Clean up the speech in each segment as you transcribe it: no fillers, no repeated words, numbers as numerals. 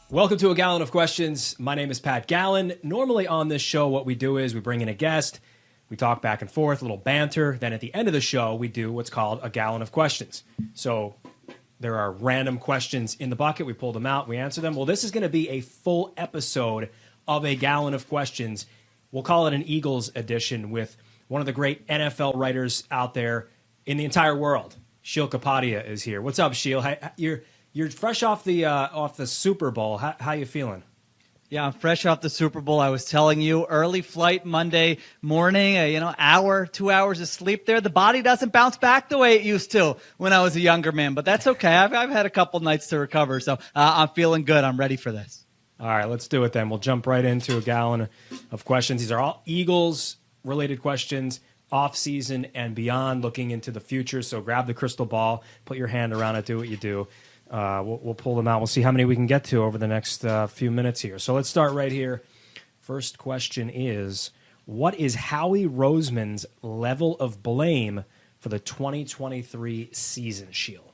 Welcome to A Gallen of Questions. My name is Pat Gallen. Normally on this show, what we do is we bring in a guest, we talk back and forth, a little banter. Then at the end of the show, we do what's called A Gallen of Questions. So there are random questions in the bucket. We pull them out, we answer them. Well, this is going to be a full episode of A Gallen of Questions. We'll call it an Eagles edition with one of the great NFL writers out there in the entire world. Sheil Kapadia is here. What's up, Sheil? You're fresh off the Super Bowl. How you feeling? Yeah, I'm fresh off the Super Bowl. I was telling you, early flight Monday morning, hour, 2 hours of sleep there. The body doesn't bounce back the way it used to when I was a younger man, but that's okay. I've had a couple nights to recover, so I'm feeling good. I'm ready for this. All right, let's do it then. We'll jump right into A Gallen of Questions. These are all Eagles-related questions, off-season and beyond, looking into the future. So grab the crystal ball, put your hand around it, do what you do. We'll pull them out. We'll see how many we can get to over the next few minutes here. So let's start right here. First question is, what is Howie Roseman's level of blame for the 2023 season, Sheil?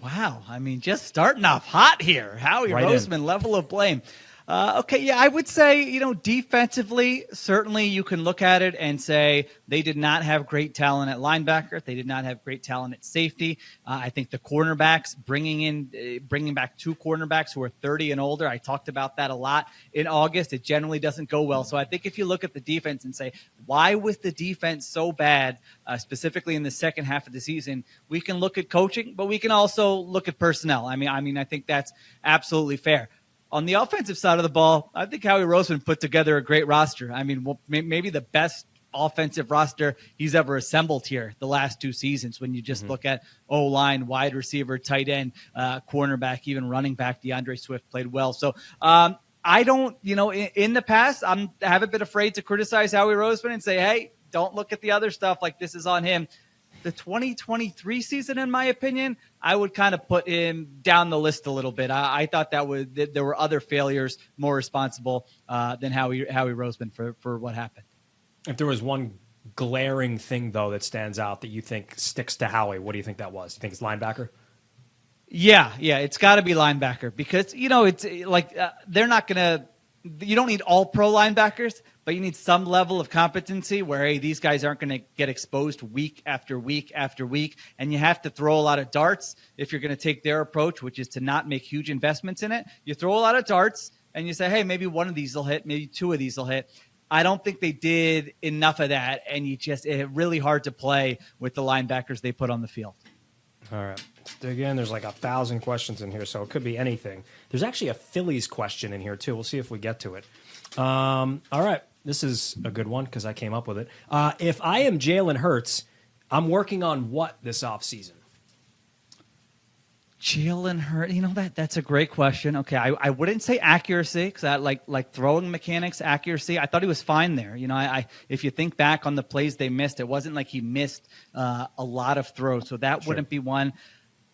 Wow. I mean, just starting off hot here. Howie Roseman, level of blame. I would say, defensively, certainly you can look at it and say they did not have great talent at linebacker. They did not have great talent at safety. I think the cornerbacks, bringing back two cornerbacks who are 30 and older. I talked about that a lot in August. It generally doesn't go well. So I think if you look at the defense and say, why was the defense so bad, specifically in the second half of the season, we can look at coaching, but we can also look at personnel. I mean, I think that's absolutely fair. On the offensive side of the ball, I think Howie Roseman put together a great roster. I mean, maybe the best offensive roster he's ever assembled here the last two seasons when you just look at O-line, wide receiver, tight end, cornerback, even running back. DeAndre Swift played well. So I don't, in the past, I haven't been afraid to criticize Howie Roseman and say, hey, don't look at the other stuff like this is on him. The 2023 season, in my opinion, I would kind of put him down the list a little bit. I thought that there were other failures more responsible than Howie Roseman for what happened. If there was one glaring thing, though, that stands out that you think sticks to Howie, what do you think that was? You think it's linebacker? Yeah, it's got to be linebacker because, it's like they're not going to – you don't need all pro linebackers, but you need some level of competency where, hey, these guys aren't going to get exposed week after week after week, and you have to throw a lot of darts if you're going to take their approach, which is to not make huge investments in it. You throw a lot of darts, and you say, hey, maybe one of these will hit, maybe two of these will hit. I don't think they did enough of that, and it's really hard to play with the linebackers they put on the field. All right. Let's dig in. There's like 1,000 questions in here, so it could be anything. There's actually a Phillies question in here, too. We'll see if we get to it. All right. This is a good one because I came up with it. If I am Jalen Hurts, I'm working on what this offseason? Jalen Hurts, that's a great question. Okay, I wouldn't say accuracy because I like throwing mechanics, accuracy. I thought he was fine there. If you think back on the plays they missed, it wasn't like he missed a lot of throws, so that wouldn't be one.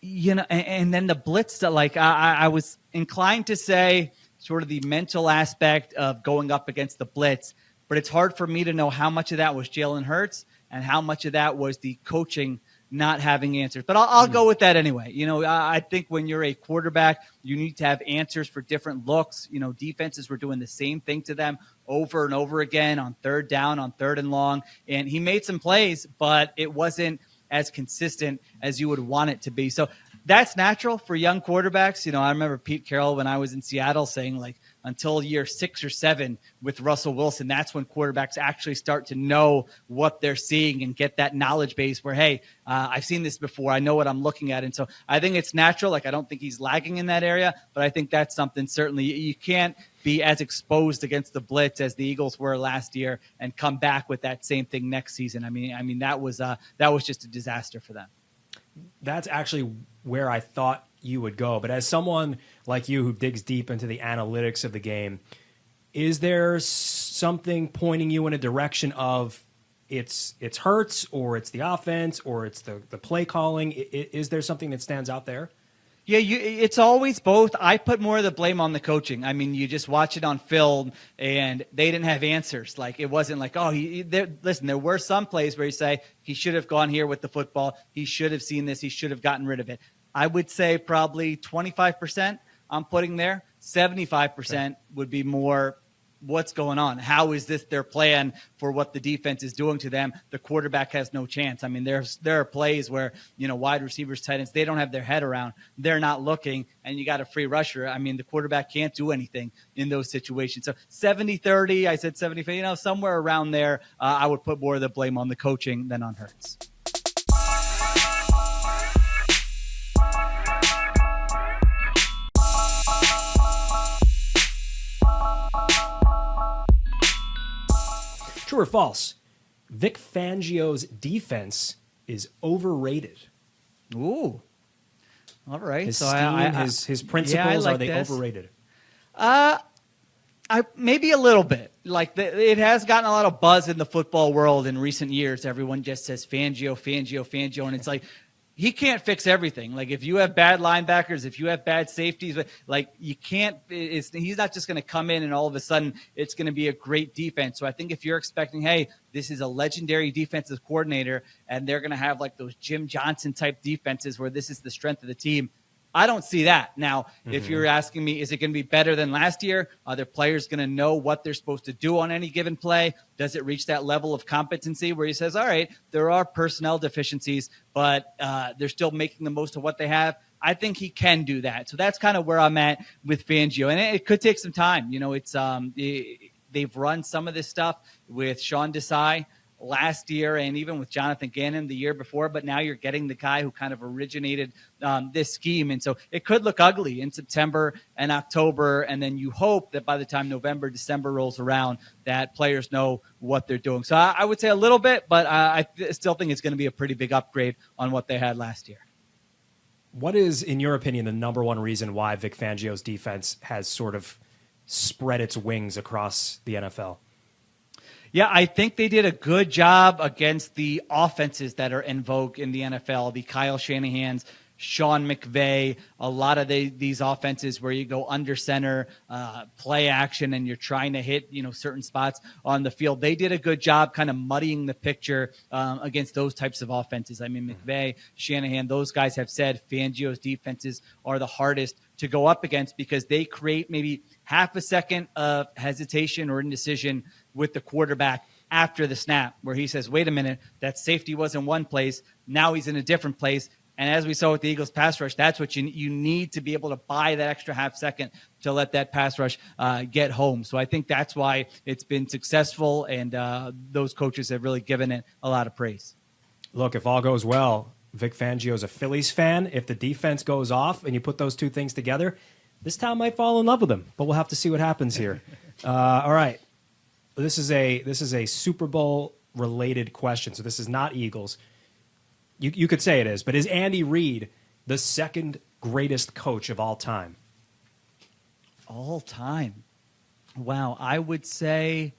And then the blitz, I was inclined to say sort of the mental aspect of going up against the blitz, but it's hard for me to know how much of that was Jalen Hurts and how much of that was the coaching not having answers. But I'll go with that anyway. I think when you're a quarterback, you need to have answers for different looks. Defenses were doing the same thing to them over and over again on third down, on third and long. And he made some plays, but it wasn't as consistent as you would want it to be. So that's natural for young quarterbacks. I remember Pete Carroll when I was in Seattle saying until year 6 or 7 with Russell Wilson, that's when quarterbacks actually start to know what they're seeing and get that knowledge base where, hey, I've seen this before. I know what I'm looking at. And so I think it's natural. I don't think he's lagging in that area, but I think that's something certainly you can't be as exposed against the blitz as the Eagles were last year and come back with that same thing next season. I mean, that was just a disaster for them. That's actually where I thought you would go. But as someone like you who digs deep into the analytics of the game, is there something pointing you in a direction of it's Hurts or it's the offense or it's the play calling? Is there something that stands out there? Yeah, it's always both. I put more of the blame on the coaching. I mean, you just watch it on film, and they didn't have answers. It wasn't like, listen, there were some plays where you say, he should have gone here with the football. He should have seen this. He should have gotten rid of it. I would say probably 25% I'm putting there. 75% would be more what's going on. How is this their plan for what the defense is doing to them? The quarterback has no chance. I mean, there are plays where, wide receivers, tight ends, they don't have their head around. They're not looking, and you got a free rusher. I mean, the quarterback can't do anything in those situations. So 70-30, I said 75, somewhere around there. I would put more of the blame on the coaching than on Hurts. True or false? Vic Fangio's defense is overrated. Ooh. All right. His his principles, are they overrated? Maybe a little bit. Like it has gotten a lot of buzz in the football world in recent years. Everyone just says Fangio, and it's like he can't fix everything. Like if you have bad linebackers, if you have bad safeties, like you can't. He's not just going to come in and all of a sudden it's going to be a great defense. So I think if you're expecting, hey, this is a legendary defensive coordinator, and they're going to have like those Jim Johnson type defenses where this is the strength of the team, I don't see that. Now, if you're asking me, is it going to be better than last year? Are their players going to know what they're supposed to do on any given play? Does it reach that level of competency where he says, all right, there are personnel deficiencies, but they're still making the most of what they have? I think he can do that. So that's kind of where I'm at with Fangio. And it could take some time. It's they've run some of this stuff with Sean Desai last year and even with Jonathan Gannon the year before, but now you're getting the guy who kind of originated this scheme. And so it could look ugly in September and October, and then you hope that by the time November, December rolls around, that players know what they're doing. So I would say a little bit, but I still think it's going to be a pretty big upgrade on what they had last year. What is, in your opinion, the number one reason why Vic Fangio's defense has sort of spread its wings across the NFL? Yeah, I think they did a good job against the offenses that are in vogue in the NFL, the Kyle Shanahan's, Sean McVay, a lot of these offenses where you go under center, play action, and you're trying to hit certain spots on the field. They did a good job kind of muddying the picture against those types of offenses. I mean, McVay, Shanahan, those guys have said Fangio's defenses are the hardest to go up against because they create maybe half a second of hesitation or indecision with the quarterback after the snap, where he says, wait a minute, that safety was in one place, now he's in a different place. And as we saw with the Eagles pass rush, that's what you need to be able to buy that extra half second to let that pass rush get home. So I think that's why it's been successful, and those coaches have really given it a lot of praise. Look, if all goes well, Vic Fangio's a Phillies fan. If the defense goes off and you put those two things together, this town might fall in love with him, but we'll have to see what happens here. All right. This is a Super Bowl related question. So this is not Eagles. You could say it is, but is Andy Reid the second greatest coach of all time? All time? Wow, I would say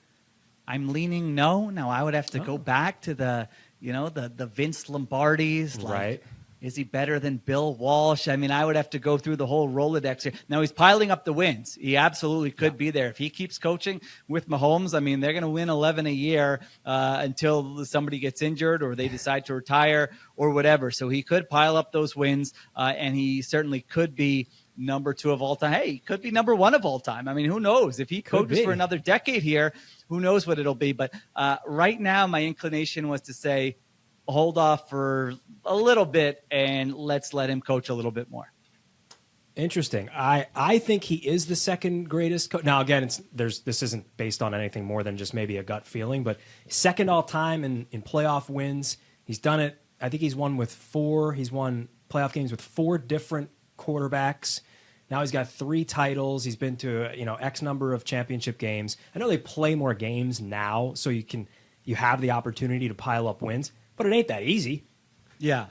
I'm leaning no. Now I would have to go back to the Vince Lombardis. Right. Is he better than Bill Walsh? I mean, I would have to go through the whole Rolodex here. Now, he's piling up the wins. He absolutely could be there. If he keeps coaching with Mahomes, I mean, they're going to win 11 a year until somebody gets injured or they decide to retire or whatever. So he could pile up those wins, and he certainly could be number 2 of all time. Hey, he could be number 1 of all time. I mean, who knows? If he coaches for another decade here, who knows what it'll be. But right now, my inclination was to say, hold off for a little bit and let's let him coach a little bit more. Interesting. I think he is the second greatest coach. Now, again, this isn't based on anything more than just maybe a gut feeling, but second all time in playoff wins. He's done it. I think he's won playoff games with 4 different quarterbacks. Now he's got 3 titles. He's been to X number of championship games. I know they play more games now, so you have the opportunity to pile up wins. But it ain't that easy. Yeah.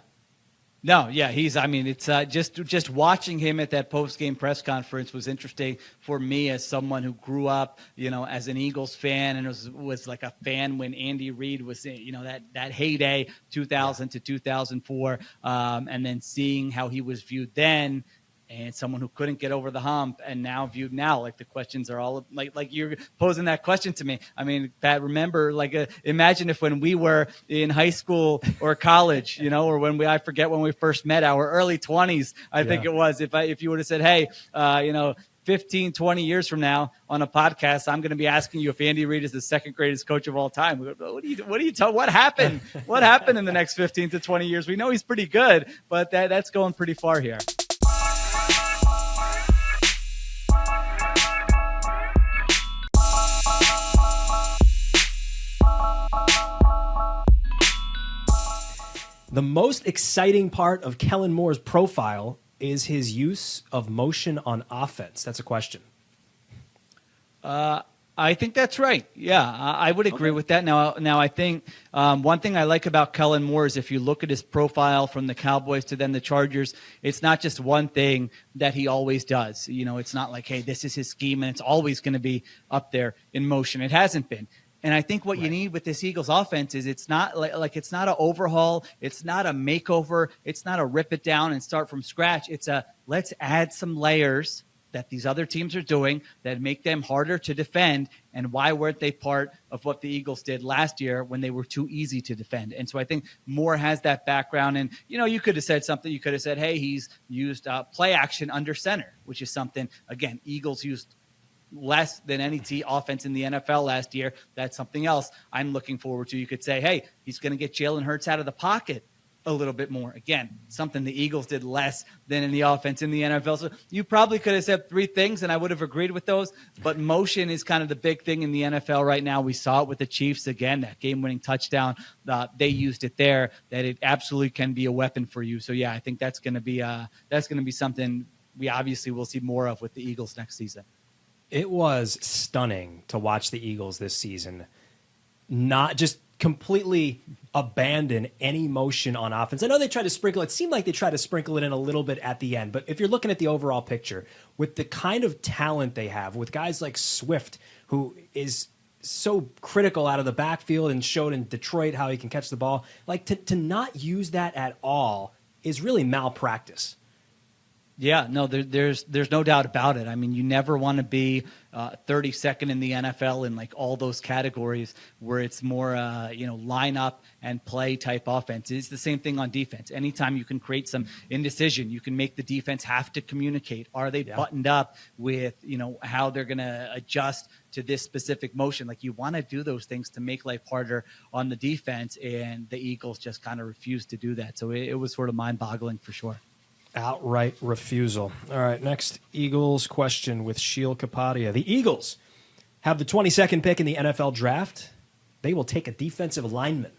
No, yeah, it's just watching him at that post-game press conference was interesting for me as someone who grew up, as an Eagles fan and was like a fan when Andy Reid was, that heyday, 2000 to 2004, and then seeing how he was viewed then. And someone who couldn't get over the hump and now viewed now, like the questions are all like you're posing that question to me. I mean, Pat, remember, imagine if when we were in high school or college, or I forget when we first met, our early 20s, I think it was, if you would have said, hey, 15, 20 years from now on a podcast, I'm going to be asking you if Andy Reid is the second greatest coach of all time. What happened? What happened in the next 15 to 20 years? We know he's pretty good, but that's going pretty far here. The most exciting part of Kellen Moore's profile is his use of motion on offense. That's a question. I think that's right. Yeah, I would agree with that. Now, I think one thing I like about Kellen Moore is if you look at his profile from the Cowboys to then the Chargers, it's not just one thing that he always does. It's not like, hey, this is his scheme and it's always going to be up there in motion. It hasn't been. And I think what you need with this Eagles offense is it's not like it's not an overhaul. It's not a makeover. It's not a rip it down and start from scratch. It's a let's add some layers that these other teams are doing that make them harder to defend. And why weren't they part of what the Eagles did last year when they were too easy to defend? And so I think Moore has that background. And, you could have said something. You could have said, hey, he's used play action under center, which is something, again, Eagles used less than any offense in the NFL last year. That's something else I'm looking forward to. You could say, hey, he's going to get Jalen Hurts out of the pocket a little bit more. Again, something the Eagles did less than any offense in the NFL. So you probably could have said three things, and I would have agreed with those. But motion is kind of the big thing in the NFL right now. We saw it with the Chiefs again, that game-winning touchdown. They used it there. That it absolutely can be a weapon for you. So yeah, I think that's going to be something we obviously will see more of with the Eagles next season. It was stunning to watch the Eagles this season not just completely abandon any motion on offense. I know they tried to sprinkle it. It seemed like they tried to sprinkle it in a little bit at the end. But if you're looking at the overall picture, with the kind of talent they have, with guys like Swift, who is so critical out of the backfield and showed in Detroit how he can catch the ball, like to not use that at all is really malpractice. Yeah, no, there's no doubt about it. I mean, you never want to be 32nd in the NFL in like all those categories where it's more, line up and play type offense. It's the same thing on defense. Anytime you can create some indecision, you can make the defense have to communicate. Are they buttoned up with, how they're going to adjust to this specific motion? Like you want to do those things to make life harder on the defense, and the Eagles just kind of refused to do that. So it was sort of mind-boggling for sure. Outright refusal. All right, next Eagles question with Sheil Kapadia. The Eagles have the 22nd pick in the NFL draft. They will take a defensive lineman.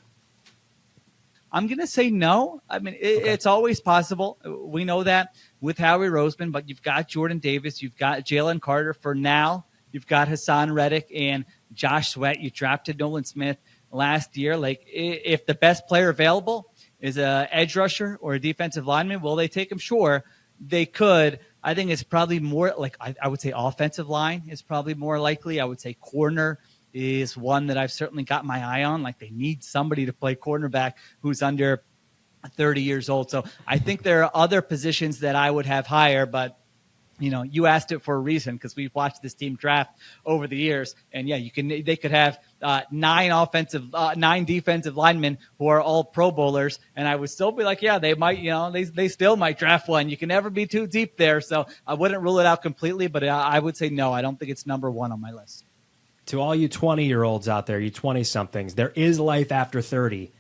I'm going to say no. I mean, it's always possible. We know that with Howie Roseman, but you've got Jordan Davis, you've got Jalen Carter for now, you've got Hassan Reddick and Josh Sweat. You drafted Nolan Smith last year. Like, if the best player available is a edge rusher or a defensive lineman, will they take him? Sure, they could. I think it's probably more like I would say offensive line is probably more likely. I would say corner is one that I've certainly got my eye on. Like they need somebody to play cornerback who's under 30 years old. So I think there are other positions that I would have higher, but you asked it for a reason because we've watched this team draft over the years, and they could have 9 defensive linemen who are all Pro Bowlers, and I would still be like, yeah, they might, they still might draft one. You can never be too deep there, so I wouldn't rule it out completely, but I would say no. I don't think it's number one on my list. To all you 20-year-olds out there, you 20-somethings, there is life after 30,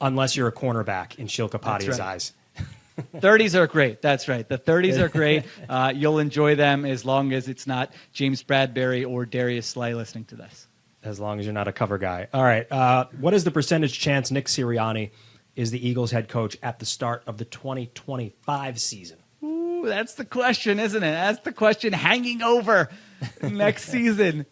unless you're a cornerback in Sheil Kapadia's eyes. 30s are great. That's right. The 30s are great. You'll enjoy them as long as it's not James Bradbury or Darius Slay listening to this. As long as you're not a cover guy. All right. What is the percentage chance Nick Sirianni is the Eagles head coach at the start of the 2025 season? Ooh, that's the question, isn't it? That's the question hanging over next season.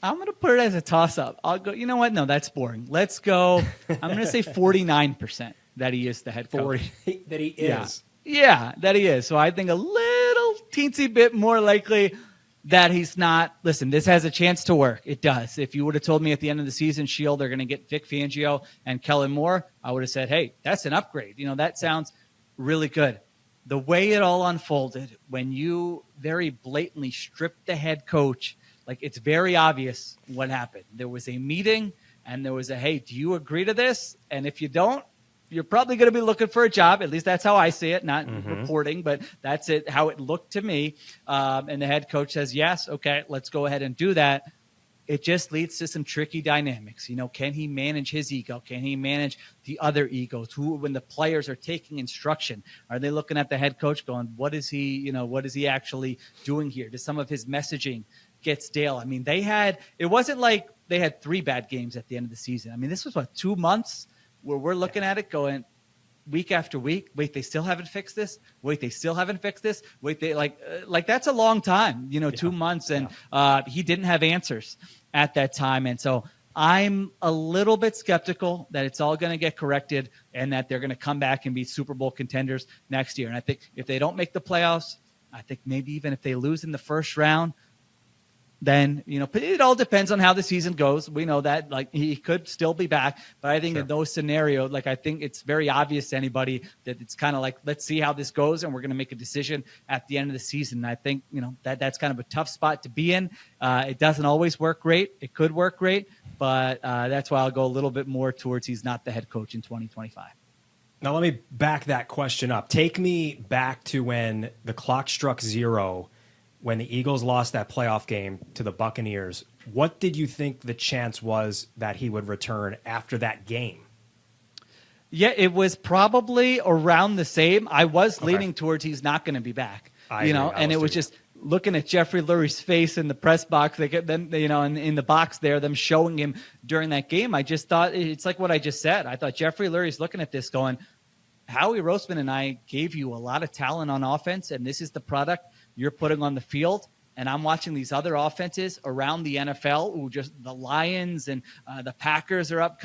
I'm going to put it as a toss-up. I'll go, you know what? No, that's boring. Let's go. I'm going to say 49%. That he is the head coach. That he is. Yeah, that he is. So I think a little teensy bit more likely that he's not. Listen, this has a chance to work. It does. If you would have told me at the end of the season, Sheil, they're going to get Vic Fangio and Kell Moore, I would have said, hey, that's an upgrade. That sounds really good. The way it all unfolded, when you very blatantly stripped the head coach, like it's very obvious what happened. There was a meeting and there was a, hey, do you agree to this? And if you don't, you're probably going to be looking for a job. At least that's how I see it, not reporting, but that's it, how it looked to me. And the head coach says, yes, okay, let's go ahead and do that. It just leads to some tricky dynamics. Can he manage his ego? Can he manage the other egos? When the players are taking instruction, are they looking at the head coach going, what is he actually doing here? Does some of his messaging get stale? I mean, it wasn't like they had 3 bad games at the end of the season. I mean, this was 2 months where we're looking at it going week after week. Wait, they still haven't fixed this. Wait, they still haven't fixed this. Wait, they like that's a long time, 2 months. And he didn't have answers at that time. And so I'm a little bit skeptical that it's all going to get corrected and that they're going to come back and be Super Bowl contenders next year. And I think if they don't make the playoffs, I think maybe even if they lose in the first round, then, it all depends on how the season goes. We know that he could still be back, but I think in those scenarios, I think it's very obvious to anybody that it's kind of like, let's see how this goes. And we're going to make a decision at the end of the season. And I think, that's kind of a tough spot to be in. It doesn't always work great. It could work great, but that's why I'll go a little bit more towards he's not the head coach in 2025. Now, let me back that question up. Take me back to when the clock struck 0, when the Eagles lost that playoff game to the Buccaneers. What did you think the chance was that he would return after that game? Yeah, it was probably around the same. I was leaning towards he's not going to be back. And it was just looking at Jeffrey Lurie's face in the press box, in the box there, them showing him during that game. I just thought it's like what I just said. I thought Jeffrey Lurie's looking at this going, Howie Roseman and I gave you a lot of talent on offense, and this is the product you're putting on the field. And I'm watching these other offenses around the NFL, who just the Lions and the Packers are up,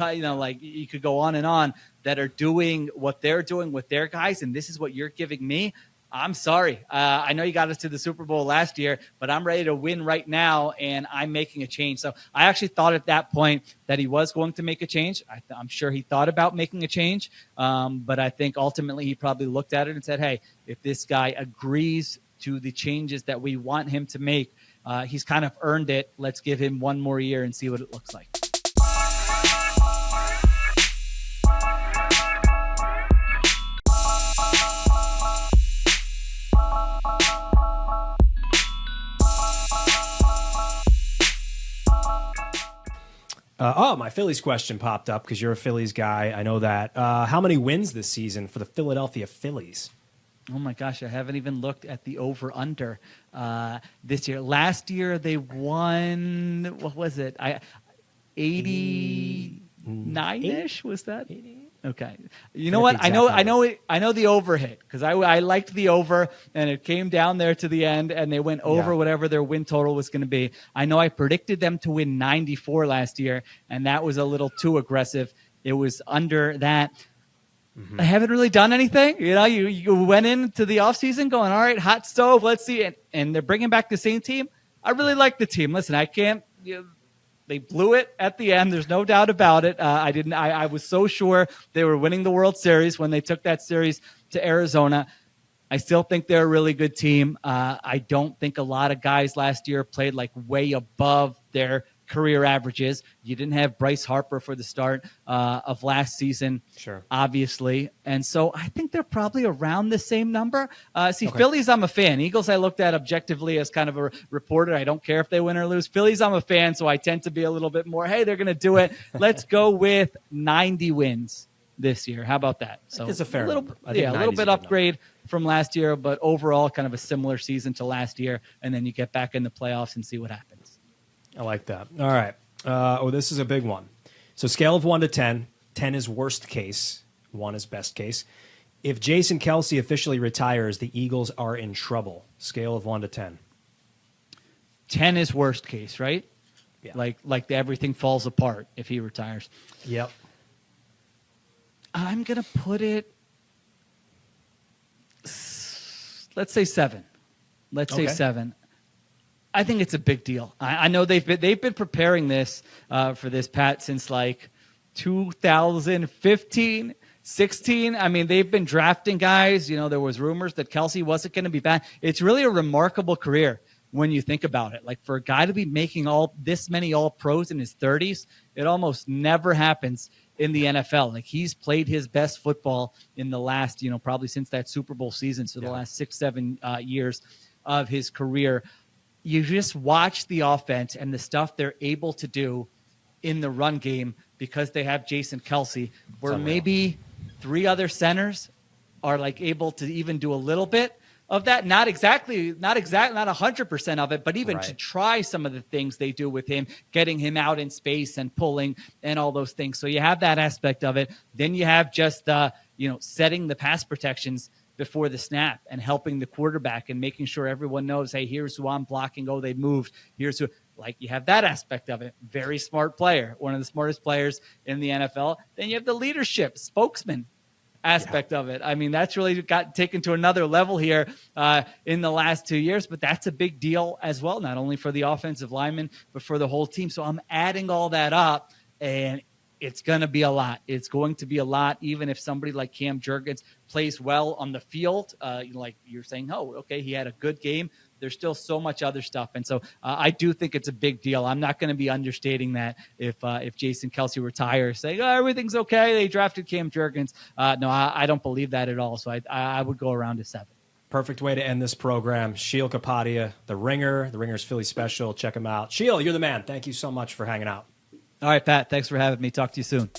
you could go on and on, that are doing what they're doing with their guys. And this is what you're giving me. I'm sorry. I know you got us to the Super Bowl last year, but I'm ready to win right now, and I'm making a change. So I actually thought at that point that he was going to make a change. I'm sure he thought about making a change, but I think ultimately he probably looked at it and said, hey, if this guy agrees to the changes that we want him to make, he's kind of earned it. Let's give him one more year and see what it looks like. My Phillies question popped up because you're a Phillies guy. I know that. How many wins this season for the Philadelphia Phillies? Oh, my gosh. I haven't even looked at the over-under this year. Last year, they won, what was it? 89-ish? Was that? 80. Okay. You know what? I know the over hit because I liked the over, and it came down there to the end, and they went over whatever their win total was going to be. I know I predicted them to win 94 last year, and that was a little too aggressive. It was under that. I haven't really done anything. You went into the offseason going, all right, hot stove, let's see it. And they're bringing back the same team. I really like the team. Listen, I can't they blew it at the end. There's no doubt about it. I was so sure they were winning the World Series when they took that series to Arizona. I still think they're a really good team. I don't think a lot of guys last year played way above their career averages. You didn't have Bryce Harper for the start of last season, obviously. And so I think they're probably around the same number. Phillies, I'm a fan. Eagles, I looked at objectively as kind of a reporter. I don't care if they win or lose. Phillies, I'm a fan, so I tend to be a little bit more, hey, they're going to do it. Let's go with 90 wins this year. How about that? So it's a fair number. A little bit upgrade from last year, but overall kind of a similar season to last year. And then you get back in the playoffs and see what happens. I like that. All right. This is a big one. So scale of 1 to 10. 10 is worst case. 1 is best case. If Jason Kelce officially retires, the Eagles are in trouble. Scale of 1 to 10. 10 is worst case, right? Yeah. Like everything falls apart if he retires. Yep. I'm going to put it, let's say 7. Say 7. I think it's a big deal. I know they've been preparing this for this, Pat, since 2015, 16. I mean, they've been drafting guys. There was rumors that Kelce wasn't going to be back. It's really a remarkable career when you think about it. For a guy to be making this many All-Pros in his 30s, it almost never happens. in the NFL. Like, he's played his best football in the last, probably since that Super Bowl season. So the last 6-7 years of his career. You just watch the offense and the stuff they're able to do in the run game because they have Jason Kelce, where maybe 3 other centers are like able to even do a little bit of that. Not 100% of it, but even to try some of the things they do with him, getting him out in space and pulling and all those things. So you have that aspect of it. Then you have just setting the pass protections before the snap and helping the quarterback and making sure everyone knows, hey, here's who I'm blocking. Oh, they moved. Here's who. Like, you have that aspect of it. Very smart player, one of the smartest players in the NFL. Then you have the leadership, spokesman aspect of it. I mean, that's really got taken to another level here in the last 2 years, but that's a big deal as well, not only for the offensive linemen, but for the whole team. So I'm adding all that up, and it's going to be a lot. It's going to be a lot, even if somebody like Cam Jurgens plays well on the field. Like you're saying, oh, okay, he had a good game. There's still so much other stuff. And so I do think it's a big deal. I'm not going to be understating that if Jason Kelce retires, saying, oh, everything's okay, they drafted Cam Jurgens. No, I don't believe that at all. So I would go around to 7. Perfect way to end this program. Sheil Kapadia, The Ringer, The Ringer's Philly special. Check him out. Sheil, you're the man. Thank you so much for hanging out. All right, Pat, thanks for having me. Talk to you soon.